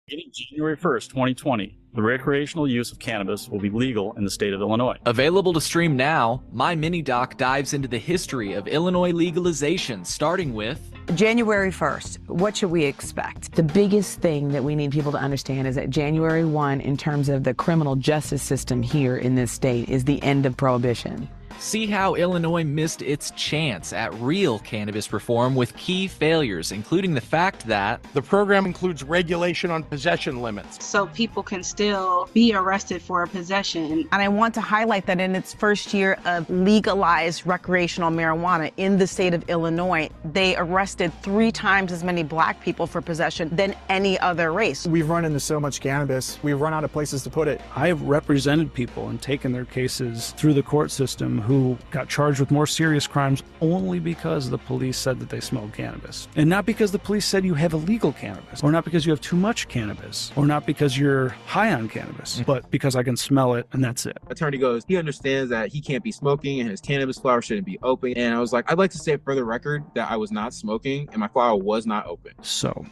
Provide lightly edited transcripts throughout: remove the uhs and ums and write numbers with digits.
Beginning January 1st, 2020, the recreational use of cannabis will be legal in the state of Illinois. Available to stream now, my mini doc dives into the history of Illinois legalization, starting with January 1st, what should we expect? The biggest thing that we need people to understand is that January 1, in terms of the criminal justice system here in this state, is the end of prohibition. see how Illinois missed its chance at real cannabis reform with key failures, including the fact that the program includes regulation on possession limits. So people can still be arrested for a possession. And I want to highlight that in its first year of legalized recreational marijuana in the state of Illinois, they arrested 3 times as many black people for possession than any other race. We've run into so much cannabis, we've run out of places to put it. I've represented people and taken their cases through the court system who got charged with more serious crimes only because the police said that they smelled cannabis. And not because the police said you have illegal cannabis, or not because you have too much cannabis, or not because you're high on cannabis, but because I can smell it and that's it. Attorney goes, he understands that he can't be smoking and his cannabis flower shouldn't be open. And I was like, I'd like to say for the record that I was not smoking and my flower was not open. So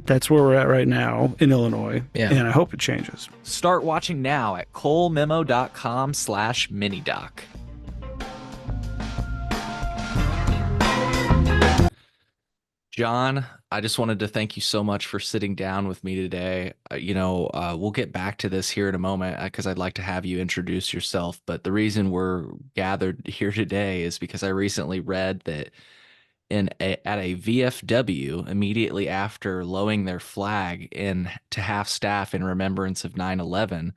that's where we're at right now in Illinois, and I hope it changes. start watching now at colememo.com/minidoc. John, I just wanted to thank you so much for sitting down with me today. We'll get back to this here in a moment because I'd like to have you introduce yourself. But the reason we're gathered here today is because I recently read that at a VFW, immediately after lowering their flag to half staff in remembrance of 9/11,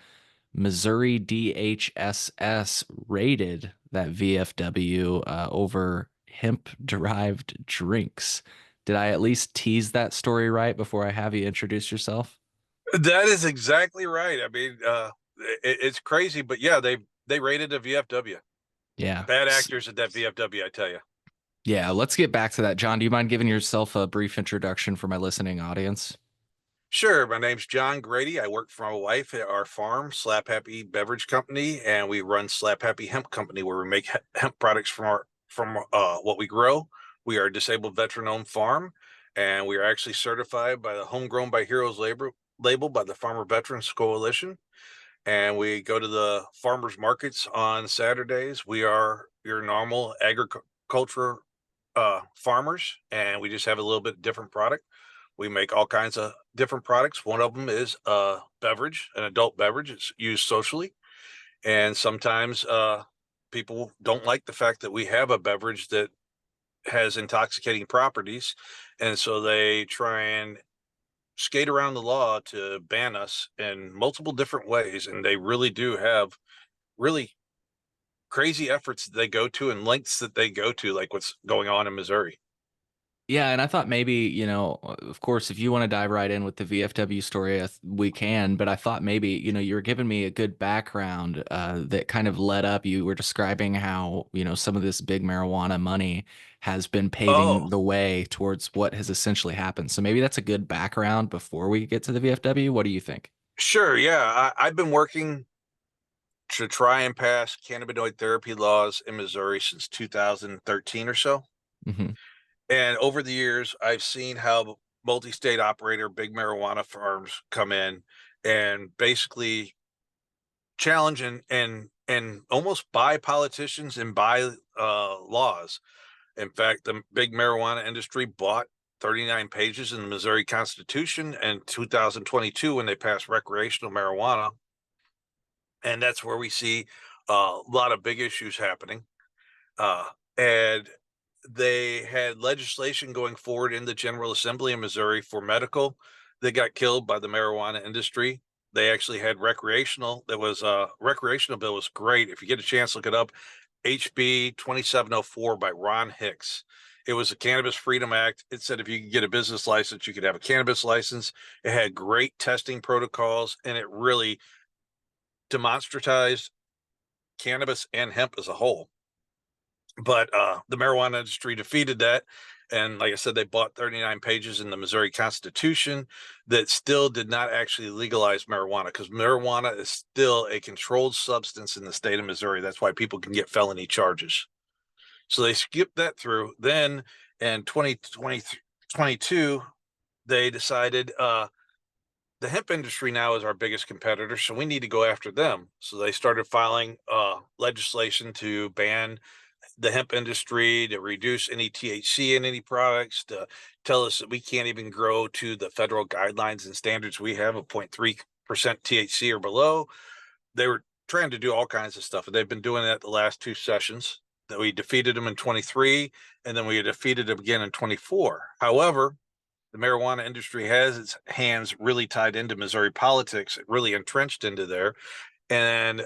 Missouri DHSS raided that VFW over hemp-derived drinks. Did I at least tease that story right before I have you introduce yourself? That is exactly right. I mean, it's crazy, but yeah, they raided a VFW. Yeah. Bad actors at that VFW, I tell you. Yeah, let's get back to that. John, do you mind giving yourself a brief introduction for my listening audience? Sure. My name's John Grady. I work for my wife at our farm, Slap Happy Beverage Company, and we run Slap Happy Hemp Company, where we make hemp products from what we grow. We are a disabled veteran-owned farm, and we are actually certified by the Homegrown by Heroes label by the Farmer Veterans Coalition. And we go to the farmers markets on Saturdays. We are your normal agriculture farmers, and we just have a little bit different product. We make all kinds of different products. One of them is a beverage, an adult beverage. It's used socially. And sometimes people don't like the fact that we have a beverage that has intoxicating properties. And so they try and skate around the law to ban us in multiple different ways. And they really do have really crazy efforts that they go to and lengths that they go to, like what's going on in Missouri. Yeah, and I thought maybe, of course, if you want to dive right in with the VFW story, we can, but I thought maybe, you were giving me a good background that kind of led up. You were describing how, some of this big marijuana money has been paving the way towards what has essentially happened. So maybe that's a good background before we get to the VFW. What do you think? Sure, yeah. I've been working to try and pass cannabinoid therapy laws in Missouri since 2013 or so. Mm-hmm. And over the years, I've seen how multi-state operator big marijuana farms come in and basically challenge and almost buy politicians and buy laws. In fact, the big marijuana industry bought 39 pages in the Missouri Constitution in 2022 when they passed recreational marijuana. And that's where we see a lot of big issues happening. And they had legislation going forward in the General Assembly in Missouri for medical that got killed by the marijuana industry. They actually had recreational. That was a recreational bill was great. If you get a chance, look it up. HB 2704 by Ron Hicks. It was a Cannabis Freedom Act. It said if you could get a business license, you could have a cannabis license. It had great testing protocols, and it really demonstratized cannabis and hemp as a whole. But the marijuana industry defeated that. And like I said, they bought 39 pages in the Missouri Constitution that still did not actually legalize marijuana, because marijuana is still a controlled substance in the state of Missouri. That's why people can get felony charges. So they skipped that through. Then in 2022, they decided the hemp industry now is our biggest competitor, so we need to go after them. So they started filing legislation to ban the hemp industry, to reduce any THC in any products, to tell us that we can't even grow to the federal guidelines and standards we have of 0.3% THC or below. They were trying to do all kinds of stuff, and they've been doing that the last two sessions. That we defeated them in 23, and then we defeated them again in 24. However, the marijuana industry has its hands really tied into Missouri politics, really entrenched into there. And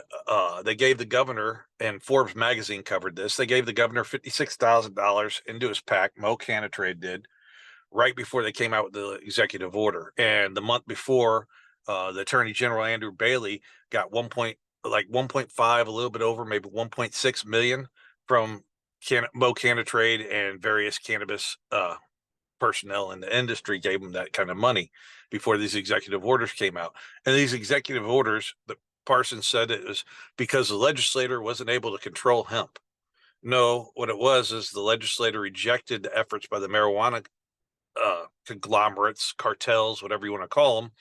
they gave the governor, and Forbes magazine covered this, they gave the governor $56,000 into his PAC, Mo Canatrade did, right before they came out with the executive order. And the month before, the Attorney General, Andrew Bailey, got 1.5, a little bit over, maybe 1.6 million from Mo Canatrade, and various cannabis personnel in the industry gave them that kind of money before these executive orders came out. And these executive orders, the Parsons said it was because the legislator wasn't able to control hemp. No, what it was is the legislator rejected the efforts by the marijuana conglomerates, cartels, whatever you want to call them,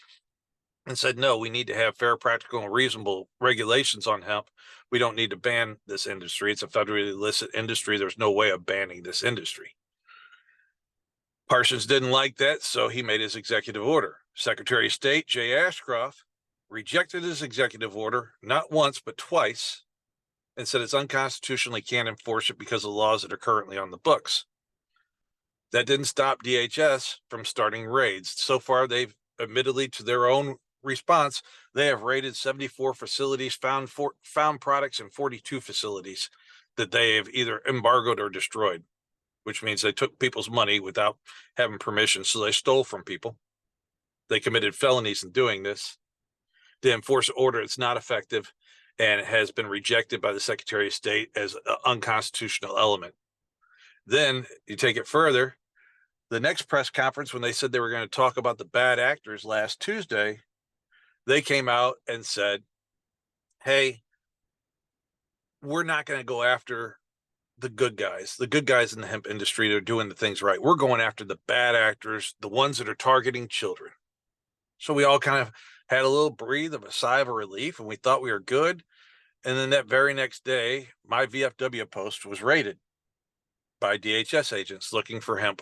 and said, no, we need to have fair, practical, and reasonable regulations on hemp. We don't need to ban this industry. It's a federally illicit industry. There's no way of banning this industry. Parsons didn't like that, so he made his executive order. Secretary of State Jay Ashcroft rejected his executive order not once but twice, and said it's unconstitutional, he can't enforce it because of the laws that are currently on the books. That didn't stop DHS from starting raids. So far, they've admittedly, to their own response, they have raided 74 facilities, found products in 42 facilities that they have either embargoed or destroyed, which means they took people's money without having permission. So they stole from people. They committed felonies in doing this. The enforced order, it's not effective, and it has been rejected by the Secretary of State as an unconstitutional element. Then you take it further. The next press conference, when they said they were going to talk about the bad actors last Tuesday, they came out and said, hey, we're not going to go after the good guys in the hemp industry that are doing the things right. We're going after the bad actors, the ones that are targeting children. So we all kind of had a little breathe of a sigh of relief, and we thought we were good. And then that very next day, my VFW post was raided by DHS agents looking for hemp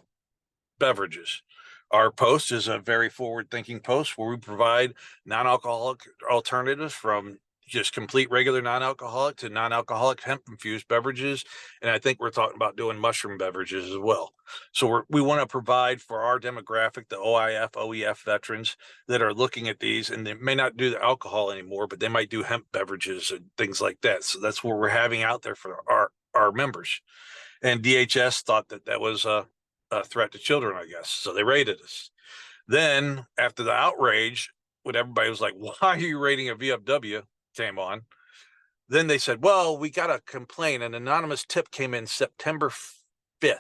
beverages. Our post is a very forward-thinking post where we provide non-alcoholic alternatives, from just complete regular non-alcoholic to non-alcoholic hemp-infused beverages. And I think we're talking about doing mushroom beverages as well. So we want to provide for our demographic, the OIF, OEF veterans that are looking at these, and they may not do the alcohol anymore, but they might do hemp beverages and things like that. So that's what we're having out there for our members. And DHS thought that was a threat to children, I guess. So they raided us. Then after the outrage, when everybody was like, why are you raiding a VFW, came on, then they said, well, we got a complaint. An anonymous tip came in September 5th.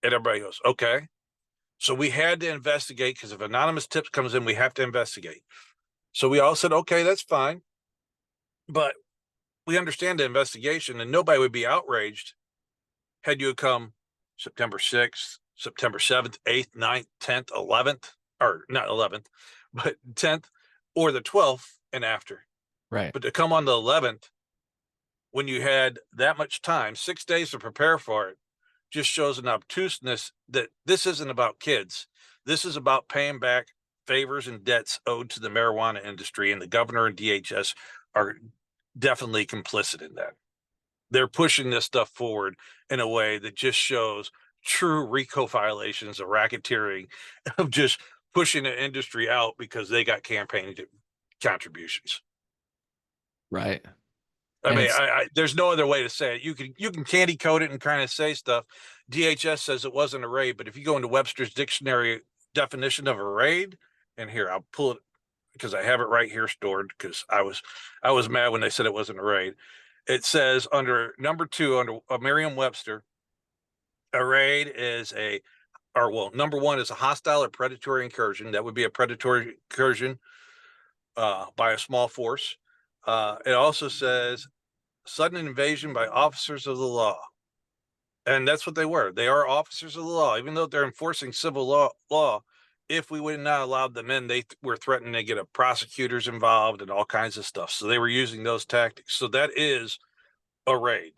And everybody goes, okay. So we had to investigate, because if anonymous tips comes in, we have to investigate. So we all said, okay, that's fine. But we understand the investigation, and nobody would be outraged had you come September 6th, September 7th, 8th, 9th, 10th, 11th, or not 11th, but 10th or the 12th and after. Right. But to come on the 11th, when you had that much time, 6 days to prepare for it, just shows an obtuseness that this isn't about kids. This is about paying back favors and debts owed to the marijuana industry, and the governor and DHS are definitely complicit in that. They're pushing this stuff forward in a way that just shows true RICO violations of racketeering, of just pushing the industry out because they got campaign contributions. Right. I mean, there's no other way to say it. You can candy coat it and kind of say stuff. DHS says it wasn't a raid, but if you go into Webster's dictionary definition of a raid, and here, I'll pull it because I have it right here stored, because I was mad when they said it wasn't a raid. It says under number 2, under Merriam-Webster, a raid is number 1 is a hostile or predatory incursion. That would be a predatory incursion by a small force. It also says sudden invasion by officers of the law. And that's what they were. They are officers of the law. Even though they're enforcing civil law, if we would not allowed them in, they were threatening to get prosecutors involved and all kinds of stuff. So they were using those tactics. So that is a raid.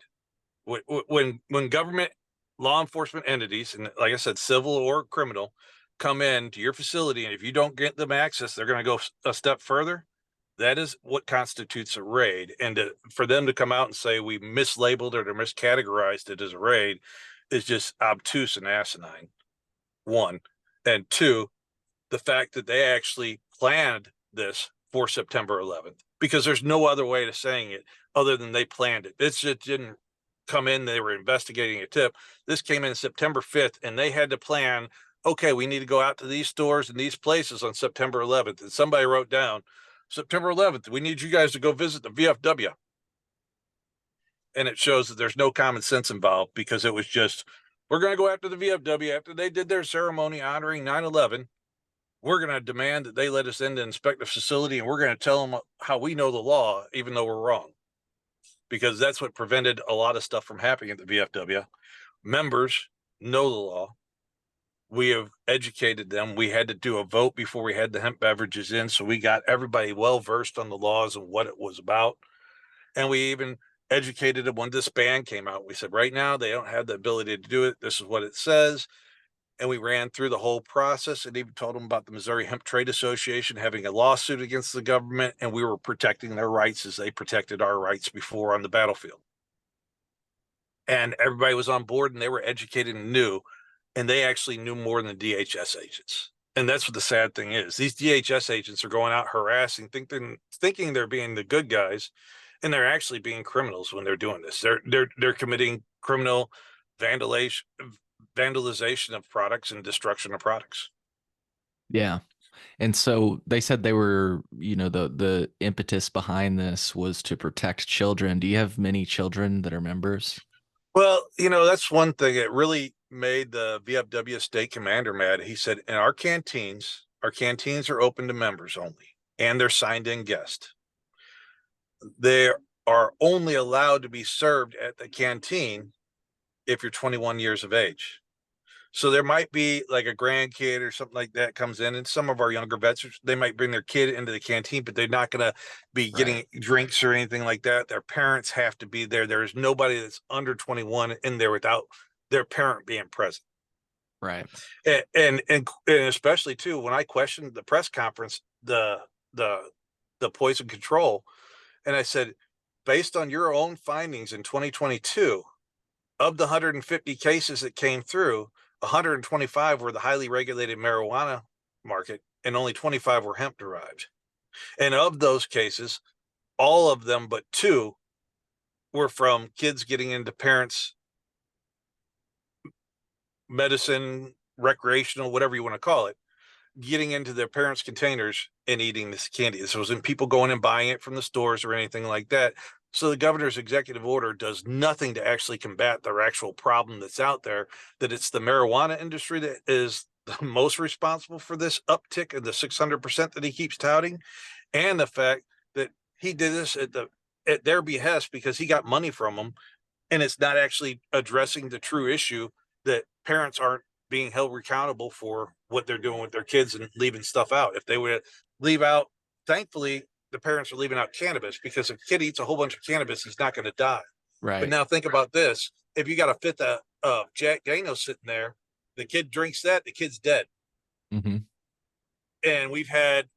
When government law enforcement entities, and like I said, civil or criminal, come in to your facility, and if you don't get them access, they're going to go a step further. That is what constitutes a raid. And for them to come out and say we mislabeled it or miscategorized it as a raid is just obtuse and asinine. One. And two, the fact that they actually planned this for September 11th, because there's no other way to saying it other than they planned it. This just didn't come in. They were investigating a tip. This came in September 5th, and they had to plan, okay, we need to go out to these stores and these places on September 11th. And somebody wrote down, September 11th, we need you guys to go visit the VFW. And it shows that there's no common sense involved, because it was just, we're going to go after the VFW after they did their ceremony honoring 9/11. We're going to demand that they let us in to inspect the facility, and we're going to tell them how we know the law, even though we're wrong. Because that's what prevented a lot of stuff from happening at the VFW. Members know the law. We have educated them. We had to do a vote before we had the hemp beverages in, so we got everybody well versed on the laws and what it was about. And we even educated them when this ban came out. We said, right now, they don't have the ability to do it. This is what it says. And we ran through the whole process and even told them about the Missouri Hemp Trade Association having a lawsuit against the government, and we were protecting their rights as they protected our rights before on the battlefield. And everybody was on board, and they were educated and knew, and they actually knew more than the DHS agents. And that's what the sad thing is. These DHS agents are going out harassing, thinking they're being the good guys, and they're actually being criminals when they're doing this. They're committing criminal vandalization of products and destruction of products. Yeah. And so they said they were, the impetus behind this was to protect children. Do you have many children that are members? Well, that's one thing. It really made the VFW state commander mad. He said, in our canteens are open to members only, and they're signed in guests. They are only allowed to be served at the canteen if you're 21 years of age. So there might be like a grandkid or something like that comes in, and some of our younger vets, they might bring their kid into the canteen, but they're not going to be getting drinks or anything like that. Their parents have to be there. There is nobody that's under 21 in there without their parent being present. Right. And especially too, when I questioned the press conference, the poison control, and I said, based on your own findings in 2022, of the 150 cases that came through, 125 were the highly regulated marijuana market, and only 25 were hemp derived. And of those cases, all of them but 2 were from kids getting into parents' medicine, recreational, whatever you want to call it, getting into their parents' containers and eating this candy. This wasn't people going and buying it from the stores or anything like that. So the governor's executive order does nothing to actually combat the actual problem that's out there, that it's the marijuana industry that is the most responsible for this uptick of the 600% that he keeps touting, and the fact that he did this at their behest because he got money from them, and it's not actually addressing the true issue that parents aren't being held accountable for what they're doing with their kids and leaving stuff out. If they would leave out, thankfully, the parents are leaving out cannabis, because if a kid eats a whole bunch of cannabis, he's not going to die. Right. But now think about this. If you got a fifth of Jack Daniels sitting there, the kid drinks that, the kid's dead. Mm-hmm. And we've had,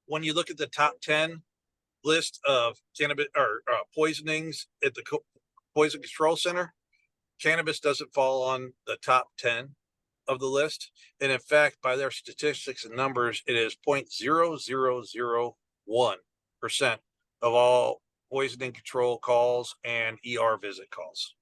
when you look at the top 10 list of cannabis or poisonings at the Poison Control Center, cannabis doesn't fall on the top 10 of the list. And in fact, by their statistics and numbers, it is 0.0001% of all poisoning control calls and ER visit calls.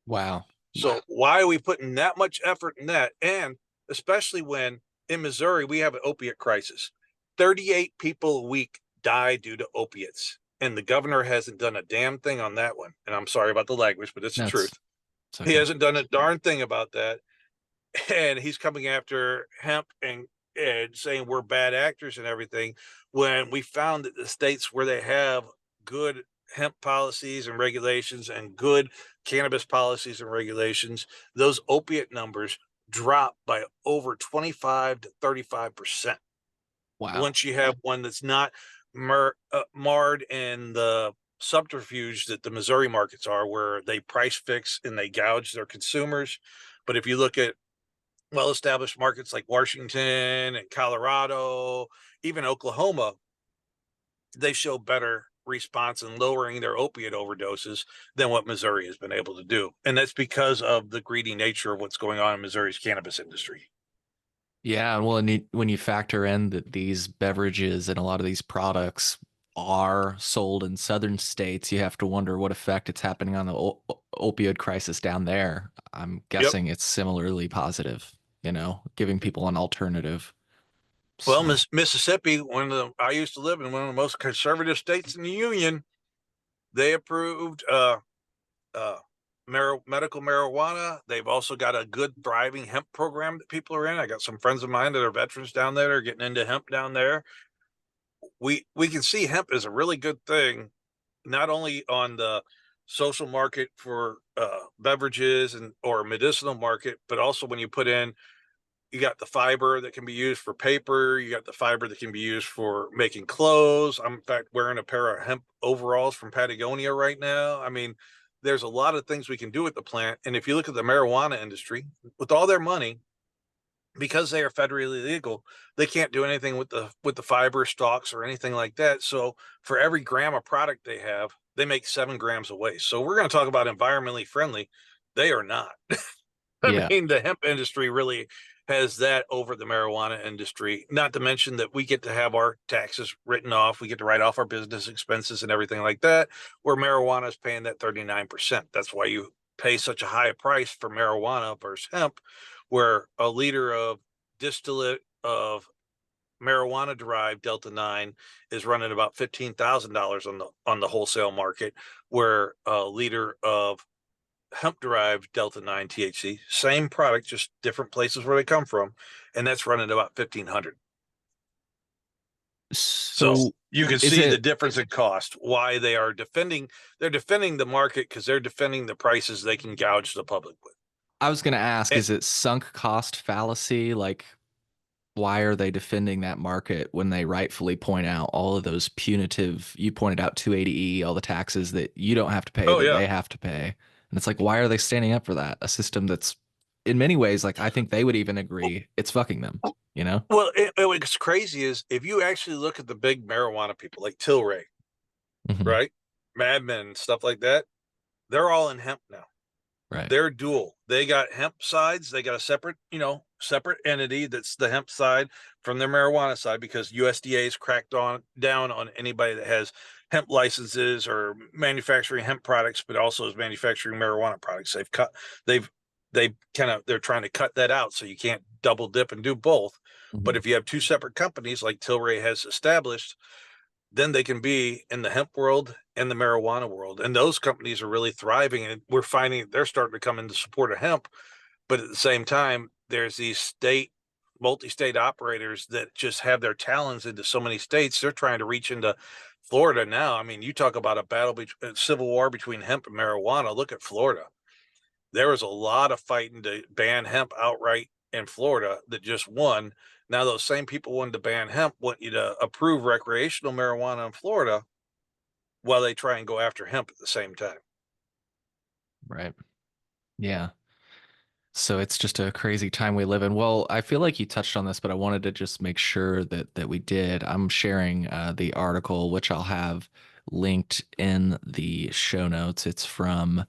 Wow. So why are we putting that much effort in that? And especially when in Missouri, we have an opiate crisis. 38 people a week die due to opiates. And the governor hasn't done a damn thing on that one. And I'm sorry about the language, but it's the truth. Okay. He hasn't done a darn thing about that. And he's coming after hemp and saying we're bad actors and everything, when we found that the states where they have good hemp policies and regulations and good cannabis policies and regulations, those opiate numbers drop by over 25 to 35%. Wow. Once you have one that's not marred in the subterfuge that the Missouri markets are, where they price fix and they gouge their consumers. But if you look at well-established markets like Washington and Colorado, even Oklahoma, they show better response in lowering their opiate overdoses than what Missouri has been able to do. And that's because of the greedy nature of what's going on in Missouri's cannabis industry. Yeah, well, and when you factor in that these beverages and a lot of these products are sold in southern states, you have to wonder what effect it's happening on the opioid crisis down there. I'm guessing it's similarly positive, giving people an alternative. Well, So, Mississippi, I used to live in one of the most conservative states in the union. They approved medical marijuana. They've also got a good thriving hemp program that people are in. I got some friends of mine that are veterans down there that are getting into hemp down there. We can see hemp is a really good thing, not only on the social market for beverages or medicinal market, but also when you put in, you got the fiber that can be used for paper. You got the fiber that can be used for making clothes. I'm in fact wearing a pair of hemp overalls from Patagonia right now. I mean, there's a lot of things we can do with the plant. And if you look at the marijuana industry, with all their money, because they are federally legal, they can't do anything with the fiber stalks or anything like that. So for every gram of product they have, they make 7 grams of waste. So we're going to talk about environmentally friendly. They are not. I mean, the hemp industry really has that over the marijuana industry, not to mention that we get to have our taxes written off. We get to write off our business expenses and everything like that, where marijuana is paying that 39%. That's why you pay such a high price for marijuana versus hemp, where a liter of distillate of marijuana derived Delta 9 is running about $15,000 on the wholesale market, where a liter of hemp derived Delta 9 THC, same product, just different places where they come from, and that's running about 1,500. So you can see the difference in cost, why they're defending the market, because they're defending the prices they can gouge the public with. I was going to ask, is it sunk cost fallacy? Like, why are they defending that market when they rightfully point out all of those punitive, you pointed out 280E, all the taxes that you don't have to pay, they have to pay. And it's like, why are they standing up for that? A system that's in many ways, like, I think they would even agree it's fucking them, Well, what's crazy is if you actually look at the big marijuana people like Tilray, right? Madmen, stuff like that, they're all in hemp now. Right. They're dual. They got hemp sides. They got a separate entity that's the hemp side from their marijuana side, because USDA's cracked down on anybody that has hemp licenses or manufacturing hemp products, but also is manufacturing marijuana products. They're trying to cut that out, so you can't double dip and do both. But if you have two separate companies like Tilray has established, then they can be in the hemp world and the marijuana world. And those companies are really thriving. And we're finding they're starting to come into support of hemp. But at the same time, there's these multi-state operators that just have their talons into so many states. They're trying to reach into Florida now. I mean, you talk about a civil war between hemp and marijuana. Look at Florida. There was a lot of fighting to ban hemp outright in Florida that just won. Now, those same people wanted to ban hemp, want you to approve recreational marijuana in Florida while they try and go after hemp at the same time. Right. Yeah. So it's just a crazy time we live in. Well, I feel like you touched on this, but I wanted to just make sure that we did. I'm sharing the article, which I'll have linked in the show notes. It's from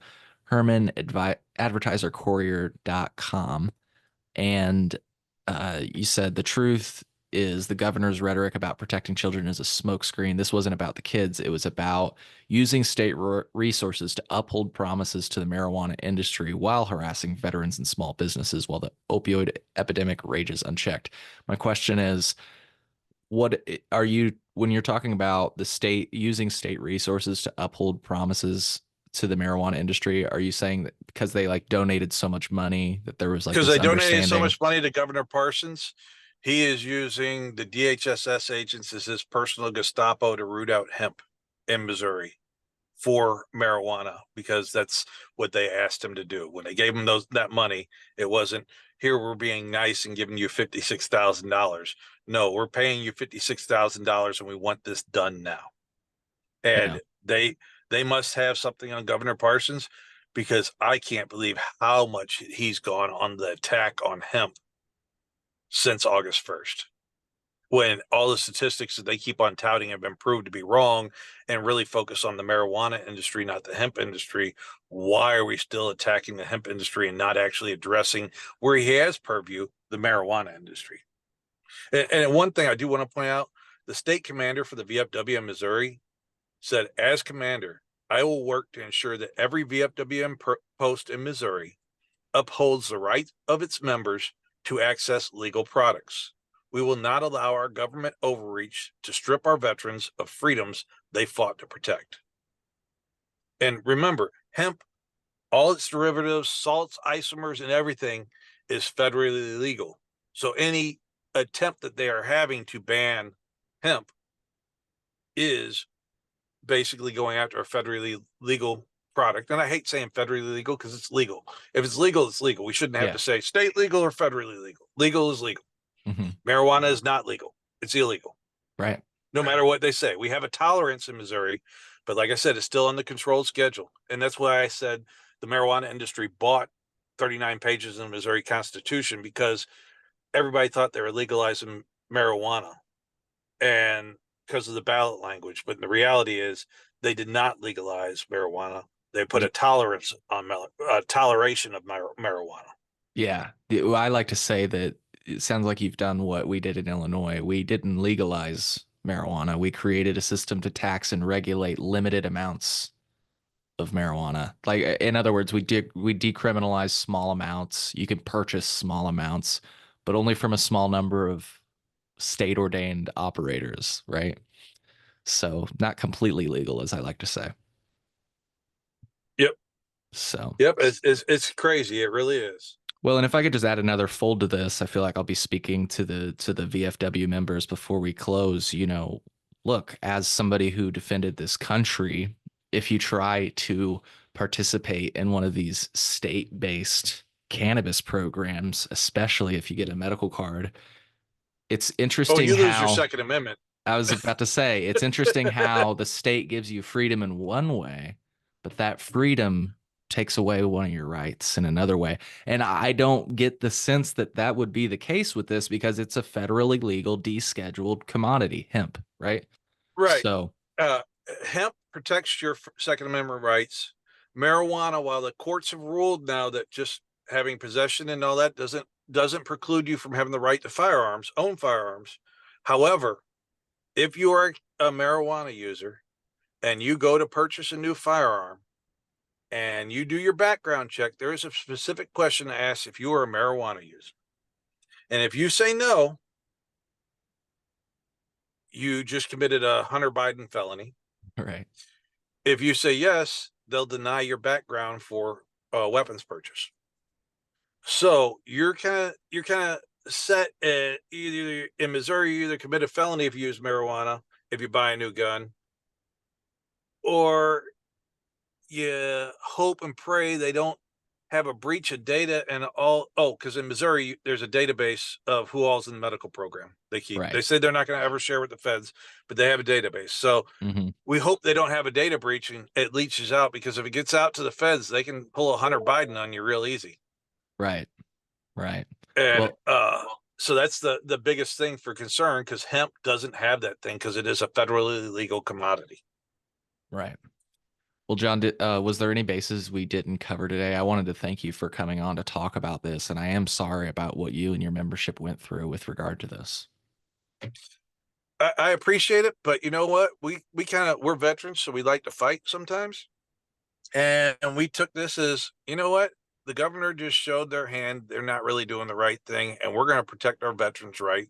HermanAdvertiserCourier.com. And you said the truth is the governor's rhetoric about protecting children is a smokescreen. This wasn't about the kids. It was about using state resources to uphold promises to the marijuana industry while harassing veterans and small businesses while the opioid epidemic rages unchecked. My question is, what are you, when you're talking about the state using state resources to uphold promises to the marijuana industry, are you saying that because they donated so much money that there was because they donated so much money to Governor Parsons, he is using the DHSS agents as his personal Gestapo to root out hemp in Missouri for marijuana, because that's what they asked him to do when they gave him that money. It wasn't, here we're being nice and giving you $56,000. No, we're paying you $56,000 and we want this done now. And they must have something on Governor Parsons, because I can't believe how much he's gone on the attack on hemp since August 1st, when all the statistics that they keep on touting have been proved to be wrong, and really focus on the marijuana industry, not the hemp industry. Why are we still attacking the hemp industry and not actually addressing where he has purview, the marijuana industry? And one thing I do want to point out, the state commander for the VFW in Missouri said, as commander, I will work to ensure that every VFW post in Missouri upholds the right of its members to access legal products. We will not allow our government overreach to strip our veterans of freedoms they fought to protect. And remember, hemp, all its derivatives, salts, isomers, and everything is federally legal. So any attempt that they are having to ban hemp is basically going after a federally legal product. And I hate saying federally legal because it's legal. If it's legal, it's legal. We shouldn't have to say state legal or federally legal. Legal is legal. Marijuana is not legal. It's illegal. Right. No matter what they say. We have a tolerance in Missouri, but like I said, it's still on the controlled schedule. And that's why I said the marijuana industry bought 39 pages in the Missouri Constitution, because everybody thought they were legalizing marijuana, and because of the ballot language. But the reality is they did not legalize marijuana. They put a tolerance on toleration of marijuana. Yeah. I like to say that it sounds like you've done what we did in Illinois. We didn't legalize marijuana. We created a system to tax and regulate limited amounts of marijuana. Like, in other words, we decriminalize small amounts. You can purchase small amounts, but only from a small number of state ordained operators, right? So not completely legal, as I like to say. Yep. So it's crazy. It really is. Well, and if I could just add another fold to this, I feel like I'll be speaking to the VFW members before we close. You know, look, as somebody who defended this country, if you try to participate in one of these state-based cannabis programs, especially if you get a medical card, it's interesting. Oh, you lose your Second Amendment. I was about to say, it's interesting how the state gives you freedom in one way, but that freedom takes away one of your rights in another way. And I don't get the sense that that would be the case with this, because it's a federally legal, descheduled commodity, hemp, right? Right. So hemp protects your Second Amendment rights. Marijuana, while the courts have ruled now that just having possession and all that doesn't preclude you from having the right to own firearms. However, if you are a marijuana user and you go to purchase a new firearm and you do your background check, there is a specific question to ask if you are a marijuana user. And if you say no, you just committed a Hunter Biden felony. Right. If you say yes, they'll deny your background for weapons purchase. So you're kind of set at either in Missouri, you either commit a felony if you use marijuana, if you buy a new gun, or you hope and pray they don't have a breach of data and all. Oh, because in Missouri, there's a database of who all's in the medical program they keep. Right. They say they're not going to ever share with the feds, but they have a database. So we hope they don't have a data breach and it leaches out, because if it gets out to the feds, they can pull a Hunter Biden on you real easy. Right. Right. And so that's the biggest thing for concern, because hemp doesn't have that thing, because it is a federally legal commodity. Right. Well, John, was there any bases we didn't cover today? I wanted to thank you for coming on to talk about this, and I am sorry about what you and your membership went through with regard to this. I appreciate it, but you know what? We're veterans, so we like to fight sometimes. And we took this as, you know what? The governor just showed their hand. They're not really doing the right thing, and we're going to protect our veterans' right.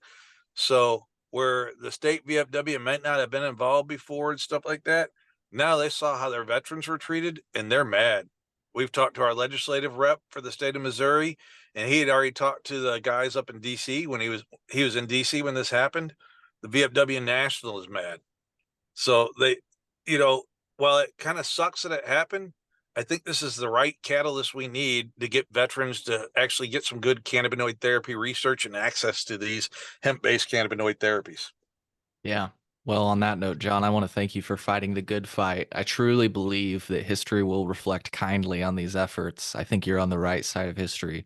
So where the state VFW might not have been involved before and stuff like that, now they saw how their veterans were treated, and they're mad. We've talked to our legislative rep for the state of Missouri, and he had already talked to the guys up in D.C. when he was in D.C. when this happened. The VFW National is mad. So they, while it kind of sucks that it happened, I think this is the right catalyst we need to get veterans to actually get some good cannabinoid therapy research and access to these hemp-based cannabinoid therapies. Yeah. Well, on that note, John, I want to thank you for fighting the good fight. I truly believe that history will reflect kindly on these efforts. I think you're on the right side of history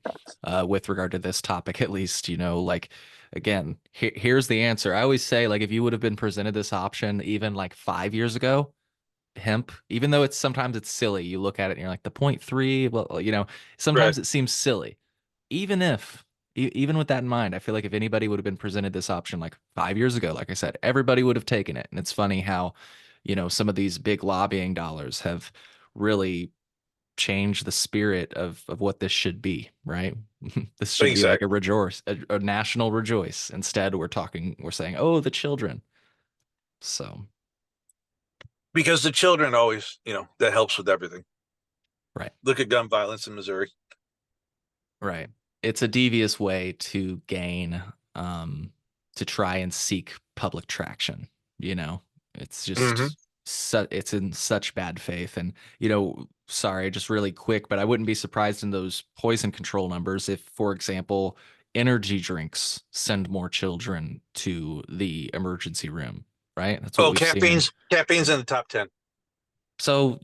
with regard to this topic, at least. Like, again, here's the answer. I always say, like, if you would have been presented this option even like 5 years ago, hemp, even though sometimes it's silly, you look at it and you're like, the 0.3, well, sometimes it seems silly. Even with that in mind, I feel like if anybody would have been presented this option like 5 years ago, like I said, everybody would have taken it. And it's funny how, some of these big lobbying dollars have really changed the spirit of what this should be, right? This should be like a national rejoice. Instead, we're saying, oh, the children. So. Because the children always, that helps with everything. Right. Look at gun violence in Missouri. Right. It's a devious way to gain, to try and seek public traction. It's just, it's in such bad faith. And, sorry, just really quick, but I wouldn't be surprised in those poison control numbers if, for example, energy drinks send more children to the emergency room, right? That's what we've seen. Caffeine's in the top 10. So,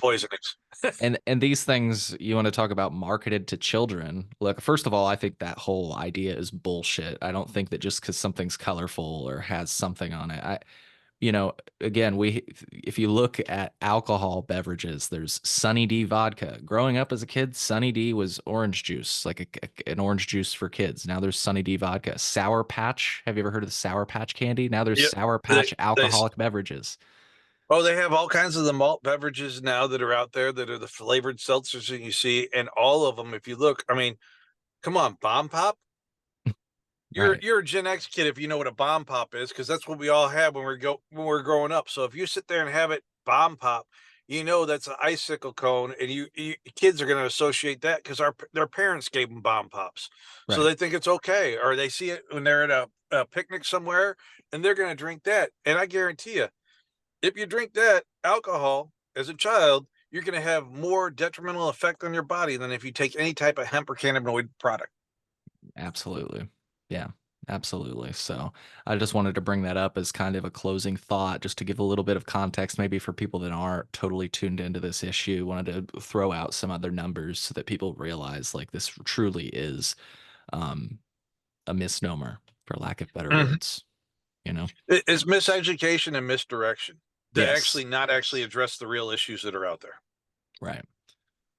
poisonings. and these things you want to talk about marketed to children. Look, first of all, I think that whole idea is bullshit. I don't think that just because something's colorful or has something on it. Again, if you look at alcohol beverages, there's Sunny D vodka. Growing up as a kid, Sunny D was orange juice, like an orange juice for kids. Now there's Sunny D vodka. Sour Patch. Have you ever heard of the Sour Patch candy? Now there's Sour Patch alcoholic beverages. Oh, they have all kinds of the malt beverages now that are out there that are the flavored seltzers that you see, and all of them, if you look, I mean, come on, Bomb Pop. You're a Gen X kid if you know what a Bomb Pop is, because that's what we all had when we're growing up. So if you sit there and have it Bomb Pop, that's an icicle cone, and you kids are going to associate that because their parents gave them Bomb Pops, so they think it's okay, or they see it when they're at a picnic somewhere, and they're going to drink that. And I guarantee you, if you drink that alcohol as a child, you're going to have more detrimental effect on your body than if you take any type of hemp or cannabinoid product. Absolutely. Yeah, absolutely. So I just wanted to bring that up as kind of a closing thought, just to give a little bit of context, maybe for people that aren't totally tuned into this issue. Wanted to throw out some other numbers so that people realize like this truly is a misnomer, for lack of better words. It's miseducation and misdirection to actually not actually address the real issues that are out there. Right.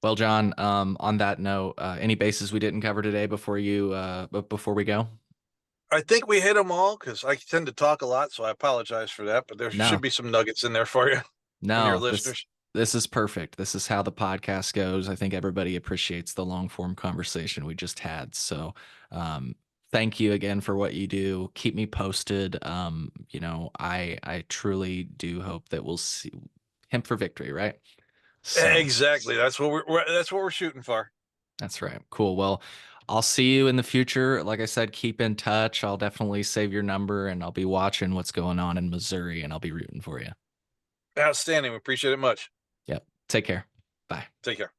Well, John, on that note, any bases we didn't cover today before we go? I think we hit them all because I tend to talk a lot, so I apologize for that. But there should be some nuggets in there for you. No, your listeners. This is perfect. This is how the podcast goes. I think everybody appreciates the long form conversation we just had. So, thank you again for what you do. Keep me posted. I truly do hope that we'll see hemp for victory, right? So, exactly. That's what we're shooting for. That's right. Cool. Well, I'll see you in the future. Like I said, keep in touch. I'll definitely save your number and I'll be watching what's going on in Missouri and I'll be rooting for you. Outstanding. We appreciate it much. Yep. Take care. Bye. Take care.